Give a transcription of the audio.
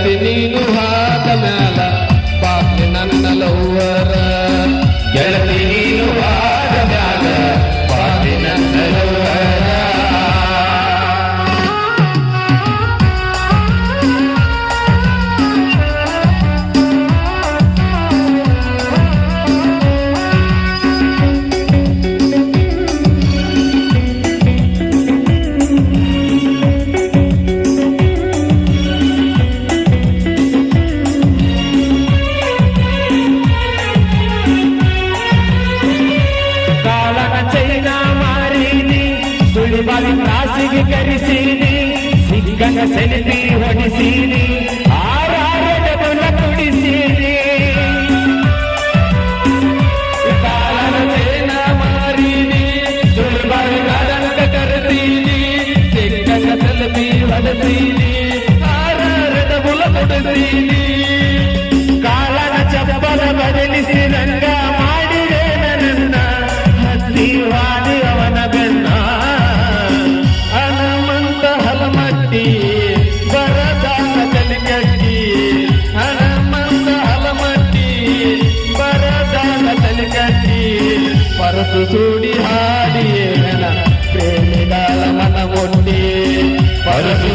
ಗೆಳತಿ ನೀನು ಹಾದ ಮ್ಯಾಲ ಬಾಪ್ಲಿ ನನ್ನ ಲವ್ವರ ಗೆಳತಿ ನೀನು ಹಾದ ಮ್ಯಾಲ ಬಾಪ್ಲಿ ನನ್ನ ಲವ್ವರ ಕ್ಲಾಸಿಗೆ ಕರೆಸೀನಿ ಸಿಕ್ಕನ ಸೆಲ್ಫಿ ಹೊಡಿಸೀನಿ ಆರಾರದ ಬಲ ಕುಡಿಸೀನಿ ಕಾಲನ ಚೈನ ಮಾರೀನಿ ಸುಳ್ಬಾರಿ ಗಾರ್ಡನ್ಗ ಕರೆಸೀನಿ ಸಿಕ್ಕನ ಸೆಲ್ಫಿ ಹೊಡಿಸೀನಿ ಆರಾರದ ಬಲ ಕುಡಿಸೀನಿ ಕಾಲನ ಚಪ್ಪಲ ಬದಲಿಸಿ ರಂಗ ಮಾಡಿದೆ ನನ್ನ ಹತ್ತಿವಾದಿ ಅವನ ಬೆನ್ನ ಬರದಾನ ತಲೆಗಟ್ಟಿ ಹಣಮಂತ ಹಲಮಟ್ಟಿ ಬರದಾನ ತಲೆಗಟ್ಟಿ ಪರಸು ಸೂಡಿ ಹಾಡಿಯೇ ನನ್ನ ಪ್ರೇಮಿಗಳ ಮನ ಮುಟ್ಟಿ ಪರಸು